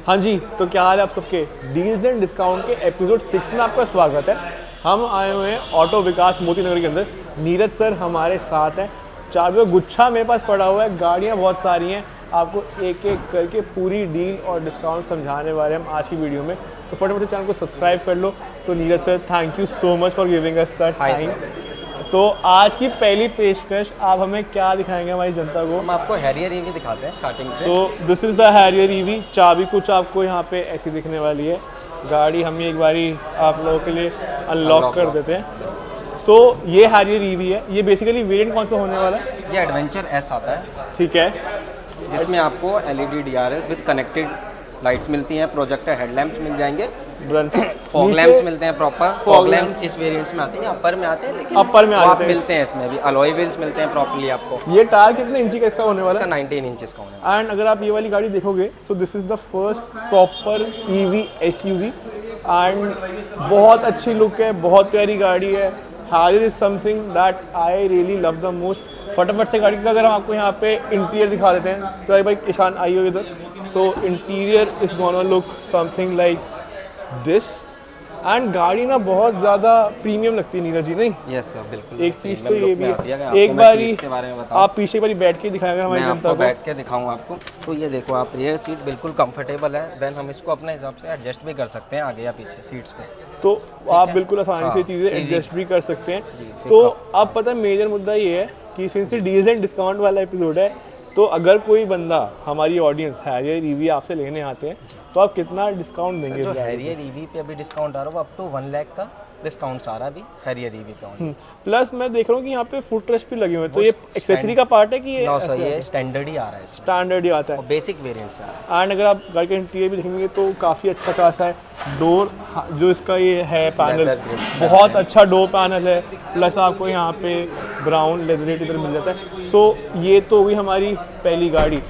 हाँ जी, तो क्या हाल है आप सबके। डील्स एंड डिस्काउंट के एपिसोड 6 में आपका स्वागत है। हम आए हुए हैं ऑटो विकास मोती नगर के अंदर। नीरज सर हमारे साथ हैं। चाबियों गुच्छा मेरे पास पड़ा हुआ है, गाड़ियाँ बहुत सारी हैं। आपको एक एक करके पूरी डील और डिस्काउंट समझाने वाले हम आज की वीडियो में। तो फटाफट से चैनल को सब्सक्राइब कर लो। तो Neeraj sir, thank you so much for giving us the time. तो आज की पहली पेशकश आप हमें क्या दिखाएंगे हमारी जनता को? हम आपको हैरियर ईवी दिखाते हैं स्टार्टिंग से। So this is the Harrier EV. चाबी कुछ आपको यहाँ पे ऐसी दिखने वाली है। गाड़ी हम एक बारी आप लोगों के लिए अनलॉक कर देते हैं। सो ये हैरियर ईवी है। ये बेसिकली वेरिएंट कौन सा होने वाला है? ये एडवेंचर एस आता है, ठीक है, जिसमें आपको LED DRS with connected lights मिलती हैं, प्रोजेक्टर हेडलैम्प्स मिल जाएंगे, फॉग लैंप्स मिलते हैं। प्रॉपर फॉग लैंप्स इस वेरिएंट्स में आते हैं, अपर में आते हैं, लेकिन अपर में आप मिलते हैं इसमें भी। अलॉय व्हील्स मिलते हैं प्रॉपर्ली आपको। ये टायर कितने इंची का इसका होने वाला है? इसका 19 इंचेस का होने वाला एंड अगर आप ये वाली गाड़ी देखोगे, so this is the first proper EV SUV and बहुत अच्छी लुक है, बहुत प्यारी गाड़ी है। Harrier is something that I really love the most. फटाफट से गाड़ी का अगर हम आपको यहाँ पे इंटीरियर दिखा देते हैं, तो एक बार ईशान आई हो इधर। So interior is gonna look something like this. And गाड़ी ना बहुत ज़्यादा प्रीमियम लगती है नीरज जी, नहीं? यस सर, बिल्कुल। एक चीज़ तो ये भी है, एक एक बारी के बारे में बताऊं, आप पीछे बारी बैठ के दिखाएंगे हमारी जनता को। बैठ के दिखाऊं आपको। तो ये देखो आप, ये सीट बिल्कुल कंफर्टेबल है। देन हम इसको अपने हिसाब से एडजस्ट भी कर सकते हैं आगे या पीछे सीट्स पे। तो आप बिल्कुल आसानी से चीज़ें एडजस्ट भी कर सकते हैं। तो अब पता है मेजर मुद्दा ये है कि सिंस डील्स एंड डिस्काउंट वाला एपिसोड है, तो अगर कोई बंदा, हमारी ऑडियंस हैरियर ईवी आपसे लेने आते हैं, तो आप कितना डिस्काउंट देंगे? जो हैरियर ईवी पे अभी डिस्काउंट आ रहा है वो अप टू 1 लाख का डिस्काउंट आ रहा है अभी हैरियर ईवी पे। प्लस मैं देख रहा हूँ कि यहाँ पे फुट रेस्ट भी लगे हुए हैं। तो ये एक्सेसरी का पार्ट है कि ये? नो सर, ये स्टैंडर्ड ही आ रहा है, स्टैंडर्ड ही आता है, बेसिक वेरिएंट्स है। एंड अगर आप गाड़ी का इंटीरियर भी देखेंगे तो काफ़ी अच्छा खासा है। डोर जो इसका ये है पैनल, बहुत अच्छा डोर पैनल है। प्लस आपको यहाँ पे ब्राउन लेदरेट इधर मिल जाता है। सो ये तो हुई हमारी पहली गाड़ी।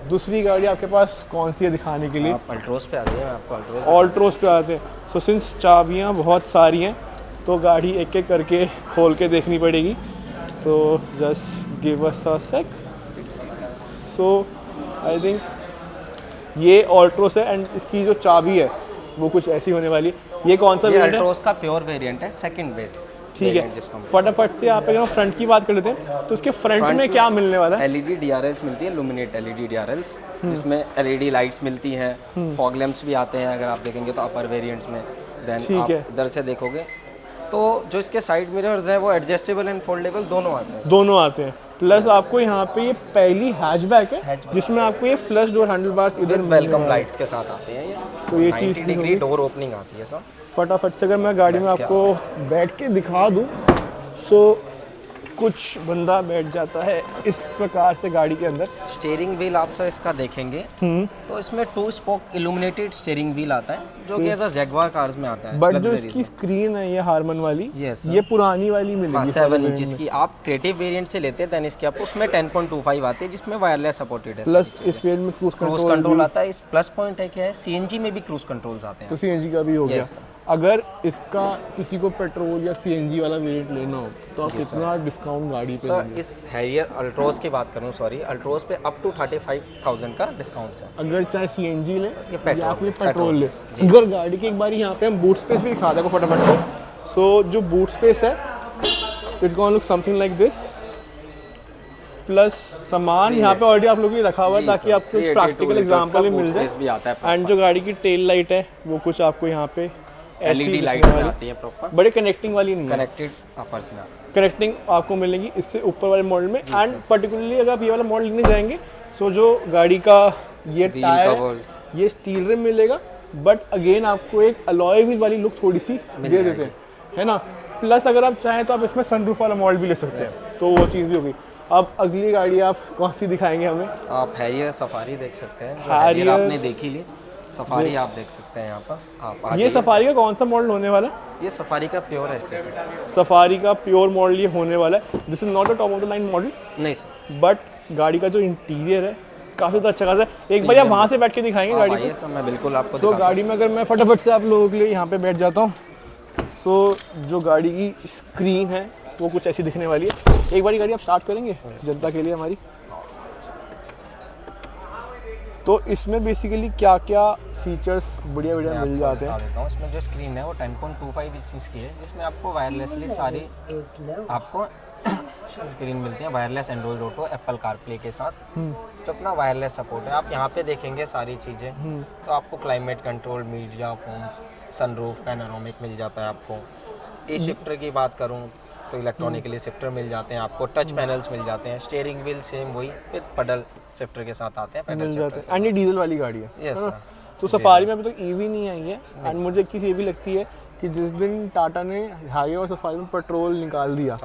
दूसरी गाड़ी आपके पास कौन सी है दिखाने के लिए? आप अल्ट्रोस पे आ जाइए, आपको ऑल्ट्रोस पे आते हैं। सो सिंस चाबियाँ बहुत सारी हैं, तो गाड़ी एक एक करके खोल के देखनी पड़ेगी। So just give us a sec. So I think ये ऑल्ट्रोस है एंड इसकी जो चाबी है वो कुछ ऐसी होने वाली है। ये कौन सा वेरिएंट है? अल्ट्रोस का प्योर वेरिएंट है, सेकंड बेस। ठीक है, फटाफट से आप अगर फ्रंट की बात कर लेते हैं, तो इसके फ्रंट में क्या मिलने वाला है? LED DRLs मिलती है, लुमिनेट LED DRLs, जिसमें LED लाइट्स मिलती हैं, फॉग लैंप्स भी आते हैं अगर आप देखेंगे तो अपर वेरिएंट्स में। देन आप इधर से देखोगे तो जो इसके साइड मिरर्स हैं वो एडजस्टेबल एंड फोल्डेबल दोनों आते हैं। प्लस आपको यहाँ पे ये पहली हैचबैक है जिसमें आपको ये फ्लश डोर हैंडल बार्स इधर वेलकम लाइट्स के साथ आते हैं। ये तो ये चीज़ 90 डिग्री डोर ओपनिंग आती है सर। फटाफट से अगर मैं गाड़ी में आपको बैठ के दिखा दूँ, सो कुछ बंदा बैठ जाता है इस प्रकार से गाड़ी के अंदर। स्टीयरिंग व्हील आप सर इसका देखेंगे तो इसमें 2 स्पोक इल्यूमिनेटेड स्टीयरिंग व्हील आता है, जो कि ऐसा जैगवार कार्स में आता है। बट जो इसकी स्क्रीन है ये हारमन वाली, ये पुरानी वाली मिलेगी 7 इंचेस की। आप क्रिएटिव वेरिएंट से लेते हैं देन इसके आपको उसमें 10.25 आते हैं, जिसमें वायरलेस सपोर्टेड है। प्लस इस वेरिएंट में क्रूज कंट्रोल आता है। इस प्लस पॉइंट है क्या है, CNG में भी क्रूज कंट्रोल्स आते हैं। तो CNG का भी हो गया। अगर इसका किसी को पेट्रोल या CNG वाला वेरिएंट लेना हो तो आप कितना डिस्काउंट गाड़ी पे सर? इस हैरियर अल्ट्रोस की बात करूं, सॉरी, अल्ट्रोस पे अप टू 35,000 का डिस्काउंट है, अगर चाहे CNG ले या कोई पेट्रोल पेट्रोल ले। अगर गाड़ी की एक बार यहाँ पे हम बूट स्पेस भी दिखा दें फटाफट से। सो जो बूट स्पेस है it gonna look something like this. Plus सामान यहाँ पे ऑलरेडी आप लोगों ने रखा हुआ है ताकि आपको प्रैक्टिकल एग्जांपल भी मिल जाए। एंड जो गाड़ी की टेल लाइट है वो कुछ आपको यहाँ पे LED लाइट आती है प्रॉपर, बड़े कनेक्टिंग वाली नहीं है, कनेक्टेड अपर्स में आती है। कनेक्टिंग आपको मिलेगी इससे ऊपर वाले मॉडल में। एंड पर्टिकुलरली अगर आप ये वाला मॉडल लेने जाएंगे, सो जो गाड़ी का ये टायर है ये स्टील रिम मिलेगा, बट अगेन आपको एक अलॉय व्हील वाली लुक थोड़ी सी दे देते हैं, है ना। प्लस अगर आप चाहें तो आप इसमें सनरूफ वाला मॉडल भी ले सकते हैं, तो वो चीज़ भी होगी। अब अगली गाड़ी आप कौन सी दिखाएंगे हमें? आप हैरियर सफारी देख सकते हैं, हैरियर आपने देखी ली, सफारी आप देख सकते हैं यहाँ पर। आप ये सफारी का कौन सा मॉडल होने वाला है? ये सफारी का प्योर है, सफारी का प्योर मॉडल ये होने वाला है। This is not a top of the line model, नहीं सर, बट गाड़ी का जो इंटीरियर है काफ़ी ज़्यादा अच्छा खासा है। एक बार आप वहाँ से बैठ के दिखाएंगे गाड़ी को? सर मैं बिल्कुल आपको सो गाड़ी में अगर मैं फटाफट से आप लोगों के लिए यहाँ पे बैठ जाता हूँ, सो जो गाड़ी की स्क्रीन है वो कुछ ऐसी दिखने वाली है। एक बारी गाड़ी आप स्टार्ट करेंगे जनता के लिए हमारी? तो इसमें बेसिकली क्या क्या फीचर्स बढ़िया बढ़िया मिल जाते हैं। बता देता हूँ, इसमें जो स्क्रीन है वो 10.25 इंच की है, जिसमें आपको वायरलेसली सारी आपको स्क्रीन मिलती है, wireless Android auto, Apple CarPlay के साथ तो अपना वायरलेस सपोर्ट है। आप यहाँ पे देखेंगे सारी चीज़ें, तो आपको climate control, media phones, sunroof, panoramic मिल जाता है आपको। ए शिफ्टर की बात करूँ तो इलेक्ट्रॉनिकली शिफ्टर मिल जाते हैं आपको, टच पैनल्स मिल जाते हैं, स्टीयरिंग व्हील सेम वही विद पडल शिफ्टर के साथ आते हैं, पैडल मिल जाते हैं। एंड ये डीजल वाली गाड़ी है। यस। तो सफारी में अभी तक ईवी नहीं आई है। एंड मुझे एक चीज़ ये भी लगती है कि जिस दिन टाटा ने हाईवे और सफारी में पेट्रोल निकाल दिया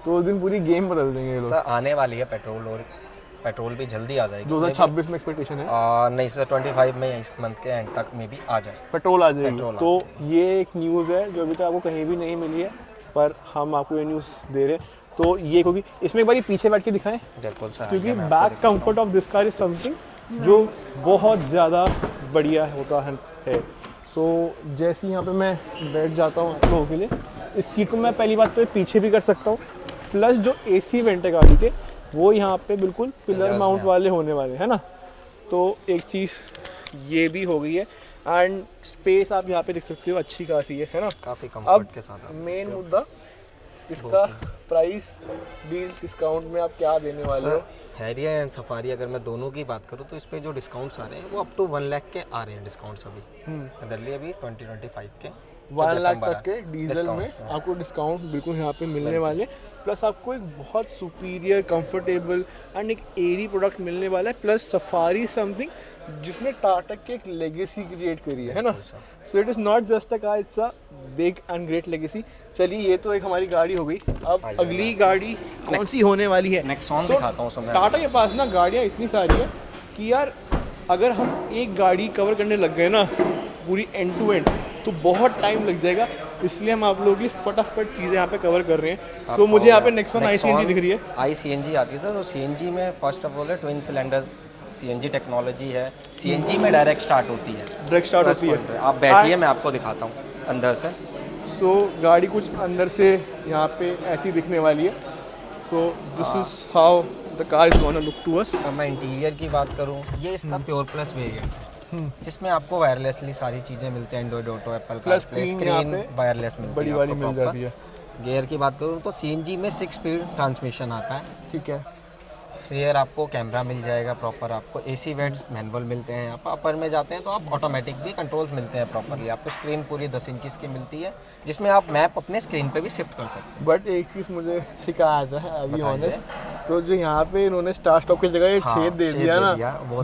तो उस दिन पूरी गेम बदल देंगे ये लोग। सर आने वाली है पेट्रोल, और पेट्रोल भी जल्दी आ जाएगी। 2026 में एक्सपेक्टेशन है। नहीं सर, 25 में इस मंथ के एंड तक में भी आ जाए, पेट्रोल आ जाएगी। तो ये एक न्यूज़ है जो अभी तक आपको कहीं भी नहीं मिली है, पर हम आपको ये न्यूज़ दे रहे हैं। तो ये होगी, इसमें एक बार पीछे बैठ के दिखाएं, बिल्कुल सर, क्योंकि back comfort of this car is something जो बहुत ज़्यादा बढ़िया होता है। सो जैसे यहाँ पे मैं बैठ जाता हूँ आप लोगों के लिए, इस सीट को मैं पहली बात तो पीछे भी कर सकता हूँ, प्लस जो AC वेंट है गाड़ी के वो यहाँ पे बिल्कुल पिलर माउंट वाले होने वाले हैं ना। तो एक चीज़ ये भी हो गई है। एंड स्पेस आप यहाँ पे देख सकते हो अच्छी खासी है ना, काफ़ी कंफर्ट के साथ। मेन मुद्दा इसका प्राइस, डील, डिस्काउंट में आप क्या देने वाले हो? हैरियर एंड सफारी अगर मैं दोनों की बात करूँ तो इस पे जो डिस्काउंट्स आ रहे हैं वो अप टू 1 लाख के आ रहे हैं डिस्काउंट्स अभी अदरली अभी 2025 के 1 लाख तक के डीजल में आपको डिस्काउंट बिल्कुल यहाँ पे मिलने वाले। प्लस आपको एक बहुत सुपीरियर, कंफर्टेबल एंड एक एरी प्रोडक्ट मिलने वाला है। प्लस सफारी समथिंग जिसने टाटा की एक लेगेसी क्रिएट करी है ना। So it is not just a car, it's a big and great legacy. चलिए ये तो एक हमारी गाड़ी हो गई। अब अगली गाड़ी कौन सी होने वाली है? नेक्सॉन दिखाता हूँ समय। टाटा के पास ना गाड़ियाँ इतनी सारी है कि यार अगर हम एक गाड़ी कवर करने लग गए ना पूरी एंड टू एंड तो बहुत टाइम लग जाएगा, इसलिए हम आप लोगों की फटाफट चीज़ें यहाँ पे कवर कर रहे हैं। सो मुझे यहाँ पे नेक्सॉन ICNG दिख रही है। ICNG आती है सर, तो CNG में फर्स्ट ऑफ ऑल है ट्विन सिलेंडर CNG टेक्नोलॉजी है। CNG में डायरेक्ट स्टार्ट होती है, डायरेक्ट स्टार्ट होती है। आप बैठिए, मैं आपको दिखाता हूँ अंदर से। सो गाड़ी कुछ अंदर से यहाँ पे ऐसी दिखने वाली है। So this is how the car is gonna look to us. मैं इंटीरियर की बात करूँ, ये इसका प्योर प्लस वेरिएंट है जिसमें आपको वायरलेसली सारी चीज़ें मिलती हैं, Android auto, Apple screen wireless मिलती है, बड़ी वाली मिल जाती है। गियर की बात करूँ तो CNG में 6 स्पीड ट्रांसमिशन आता है। ठीक है। रियर आपको कैमरा मिल जाएगा प्रॉपर, आपको AC वेंट्स मैनुअल मिलते हैं। आप अपर में जाते हैं तो आप ऑटोमेटिक भी कंट्रोल्स मिलते हैं प्रॉपरली। आपको स्क्रीन पूरी 10 इंच की मिलती है जिसमें आप मैप अपने स्क्रीन पे भी शिफ्ट कर सकते हैं। बट एक चीज़ मुझे शिकायत है अभी ऑनेस्ट, तो जो यहाँ पे इन्होंने स्टार स्टॉप की जगह ये छेद दे दिया ना,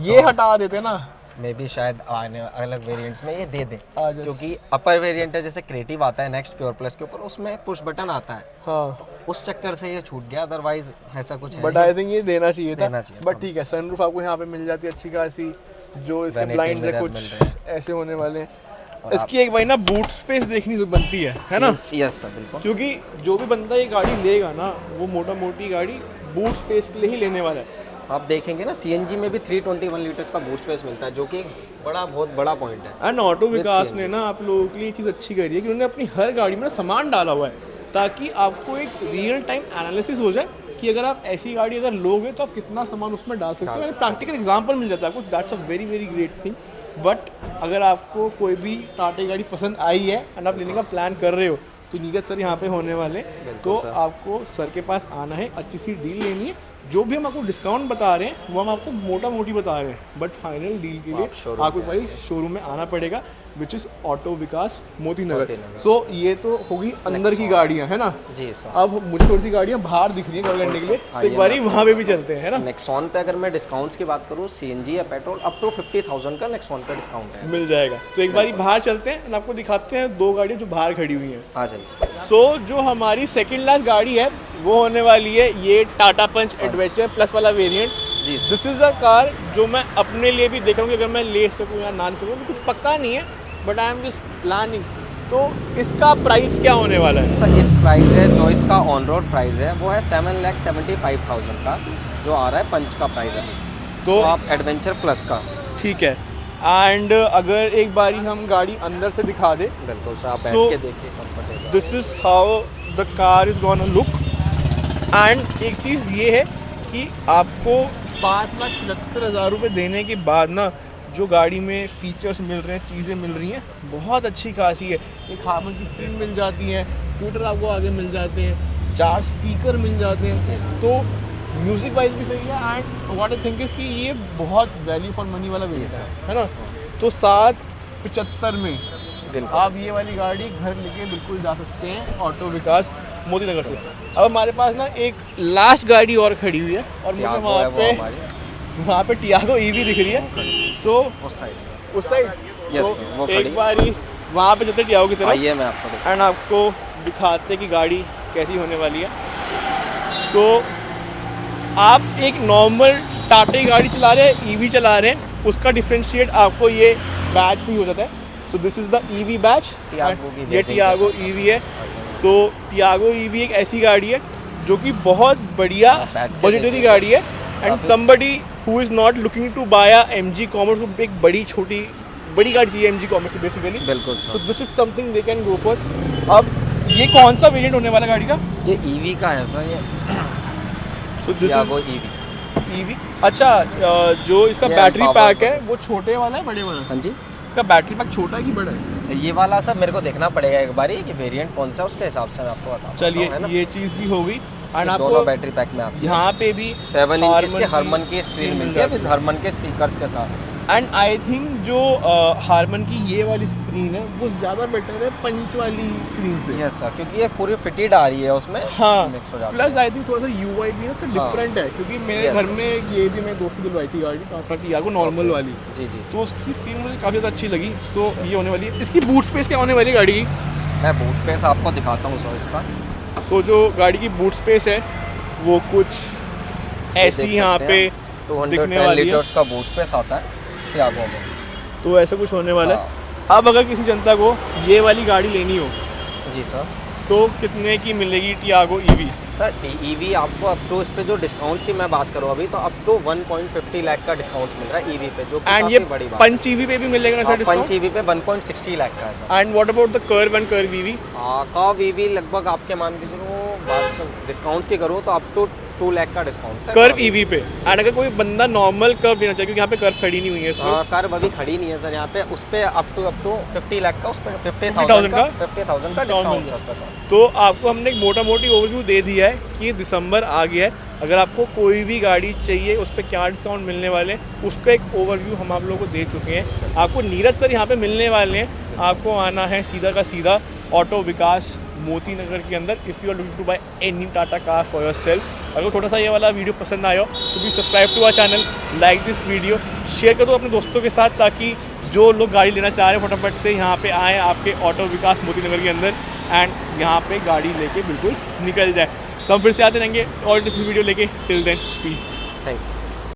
ये हटा देते ना, मे भी शायद आने अलग वेरिएंट्स में ये दे दें, क्योंकि अपर वेरिएंट है जैसे क्रिएटिव आता है नेक्स्ट प्योर प्लस के ऊपर, उसमें पुश बटन आता है। हाँ, तो उस चक्कर से ये छूट गया, अदरवाइज ऐसा कुछ है। बट आई थिंक ये देना चाहिए था। चाहिए बट ठीक है, सनरूफ आपको यहाँ पे मिल जाती है अच्छी खासी, जो इसके ब्लाइंड्स है कुछ ऐसे होने वाले हैं। इसकी एक भाई ना बूट स्पेस देखनी तो बनती है ना? यस सर, बिल्कुल। क्योंकि जो भी बंदा ये गाड़ी लेगा ना वो मोटा मोटी गाड़ी बूट स्पेस के लिए ही लेने वाला है। आप देखेंगे ना CNG में भी 321 लीटर्स का बूट स्पेस मिलता है, जो कि बहुत बड़ा पॉइंट है। एंड ऑटो विकास ने ना आप लोगों के लिए चीज़ अच्छी करी है कि उन्होंने अपनी हर गाड़ी में सामान डाला हुआ है ताकि आपको एक रियल टाइम एनालिसिस हो जाए कि अगर आप ऐसी गाड़ी अगर लोगे तो आप कितना सामान उसमें डाल सकते हो। प्रैक्टिकल एग्जाम्पल मिल जाता है आपको। That's a very very great thing. But अगर आपको कोई भी टाटा गाड़ी पसंद आई है एंड आप लेने का प्लान कर रहे हो तो नीरज सर यहाँ पे होने वाले, तो आपको सर के पास आना है, अच्छी सी डील लेनी है। जो भी हम आपको डिस्काउंट बता रहे हैं वो हम आपको मोटा मोटी बता रहे हैं, बट फाइनल डील के लिए आपको भाई शोरूम में आना पड़ेगा, विच इज़ ऑटो विकास मोती नगर। सो ये तो होगी अंदर की गाड़ियाँ है ना जी सर। अब मुझे थोड़ी सी गाड़ियाँ बाहर दिख रही हैं कवर करने के लिए, तो एक बार वहाँ पे भी चलते हैं है ना। नेक्सॉन पे अगर मैं डिस्काउंट्स की बात करूँ, CNG या पेट्रोल अप टू 50,000 का नेक्सॉन का डिस्काउंट है, मिल जाएगा। तो एक बार बाहर चलते हैं, आपको दिखाते हैं 2 गाड़ियाँ जो बाहर खड़ी हुई हैं। आ जाइए। सो जो हमारी सेकेंड लास्ट गाड़ी है वो होने वाली है ये टाटा पंच एडवेंचर प्लस वाला वेरिएंट। जी sir. This is a car जो मैं अपने लिए भी देख रहा हूँ कि अगर मैं ले सकूँ या ना ले सकूँ, तो कुछ पक्का नहीं है, but I am just planning. तो इसका प्राइस क्या होने वाला है? सर इस प्राइस है जो इसका ऑन रोड प्राइस है वो है 7,75,000 का, जो आ रहा है पंच का प्राइस है। तो आप एडवेंचर प्लस का। ठीक है। एंड अगर एक बारी हम गाड़ी अंदर से दिखा दे, बिल्कुल सर, आप बैठ के देखिए comfortable. This is how the car is gonna look. And एक चीज़ ये है कि आपको 5,76,000 रुपये देने के बाद ना जो गाड़ी में फीचर्स मिल रहे हैं, चीज़ें मिल रही हैं, बहुत अच्छी खासी है। एक हार्मन की स्क्रीन मिल जाती है, ट्विटर आपको आगे मिल जाते हैं, 4 स्पीकर मिल जाते हैं, तो म्यूज़िक वाइज भी सही है। And what I think is कि ये बहुत वैल्यू फॉर मनी वाला वेरिएंट है ना। तो 775 में आप ये वाली गाड़ी घर लेके बिल्कुल जा सकते हैं ऑटो विकास मोती नगर से। अब हमारे पास ना एक लास्ट गाड़ी और खड़ी हुई है और मुझे वहाँ पे टियागो ईवी दिख रही है। सो उस साइड तो एक बारी वहाँ पे चलते टियागो की तरफ, आइए मैं आपको एंड आपको दिखाते कि गाड़ी कैसी होने वाली है। सो आप एक नॉर्मल टाटा की गाड़ी चला रहे हैं, ईवी चला रहे हैं, उसका डिफ्रेंशिएट आपको ये बैच से ही हो जाता है। So this is the EV batch, ये टियागो ईवी है। सो टियागो ईवी एक ऐसी गाड़ी है जो कि बहुत बढ़िया बजटरी गाड़ी है, and somebody who is not looking to buy a MG कॉमर्स, एक बड़ी गाड़ी चाहिए MG कॉमर्स बेसिकली। बिल्कुल so this is something they can go for. अब ये कौन सा वेरिएंट होने वाला गाड़ी का? ये ईवी का है सर, ये सो दिस इज ईवी। अच्छा, जो इसका बैटरी पैक है वो छोटे वाला है बड़े वाला? हाँ जी, इसका बैटरी पैक छोटा है कि बड़ा है? ये वाला सर मेरे को देखना पड़ेगा एक बार कि वेरिएंट कौन सा, उसके हिसाब से मैं आपको बताऊँ। चलिए, ये चीज़ भी हो गई। एंड आपको दोनों बैटरी पैक में आपको यहाँ पे भी 7 इंच के हार्मन की स्क्रीन मिलती है विद हार्मन के स्पीकर्स के साथ। एंड आई थिंक जो हार्मन की ये वाली स्क्रीन है वो ज़्यादा बेटर है पंच वाली स्क्रीन से। यस सर, क्योंकि ये पूरी फिटेड आ रही है उसमें। हाँ, मिक्स हो जाता है। प्लस आई थिंक थोड़ा सा UI भी है उसका डिफरेंट है, क्योंकि मेरे घर में ये भी मेरे दोस्त की दिलवाई थी गाड़ी टाटा टियागो नॉर्मल वाली। जी जी, तो उसकी स्क्रीन मुझे काफ़ी ज़्यादा अच्छी लगी। सो ये होने वाली है। इसकी बूट स्पेस क्या होने वाली है गाड़ी की? मैं बूट स्पेस आपको दिखाता हूँ सर इसका। सो जो गाड़ी की बूट स्पेस है वो कुछ ऐसी यहाँ पे दिखने वाली है। 210 लीटर्स का बूट स्पेस आता है टियागो में, तो ऐसा कुछ होने वाला है। अब अगर किसी जनता को ये वाली गाड़ी लेनी हो जी सर, तो कितने की मिलेगी टियागो ईवी? सर ईवी आपको अप टू, इस पे जो डिस्काउंट्स की मैं बात करूँ अभी, तो अप टू 1.50 लाख का डिस्काउंट्स मिल रहा है ईवी पे, जो एंड ये बड़ी बात। पंच ईवी पे भी मिलेगा सर डिस्काउंट? पंच ईवी पे 1.60 लाख का है sir. And what about the curve and Curvv EV? Curvv EV लगभग आपके मान के चलो, बात डिस्काउंट्स की करूँ तो अप टू 2 लाख का डिस्काउंट है कर्व ईवी पे। एंड अगर कोई बंदा नॉर्मल कर्व देना चाहिए, क्योंकि यहाँ पे कर्व खड़ी नहीं हुई है इसमें। कर्व अभी खड़ी नहीं है सर यहाँ पे, उस पे अप टू 50 लाख का, उस पे 50,000 का डिस्काउंट है। तो आपको हमने एक मोटा मोटी ओवरव्यू दे दिया है कि दिसंबर आ गया है, अगर आपको कोई भी गाड़ी चाहिए उस पर क्या डिस्काउंट मिलने वाले हैं उसका एक ओवरव्यू हम आप लोगों को दे चुके हैं। आपको नीरज सर यहाँ पे मिलने वाले हैं। आपको आना है सीधा का सीधा ऑटो विकास मोती नगर के अंदर। If you are looking to buy any Tata car for yourself. अगर थोड़ा सा ये वाला वीडियो पसंद आया हो तो please subscribe to our channel, like this video, share कर दो अपने दोस्तों के साथ, ताकि जो लोग गाड़ी लेना चाह रहे हैं फटाफट से यहाँ पे आएँ आपके ऑटो विकास मोती नगर के अंदर, एंड यहाँ पे गाड़ी लेके बिल्कुल निकल जाए। सब फिर से आते रहेंगे और इस वीडियो लेके। Till then peace, thank you.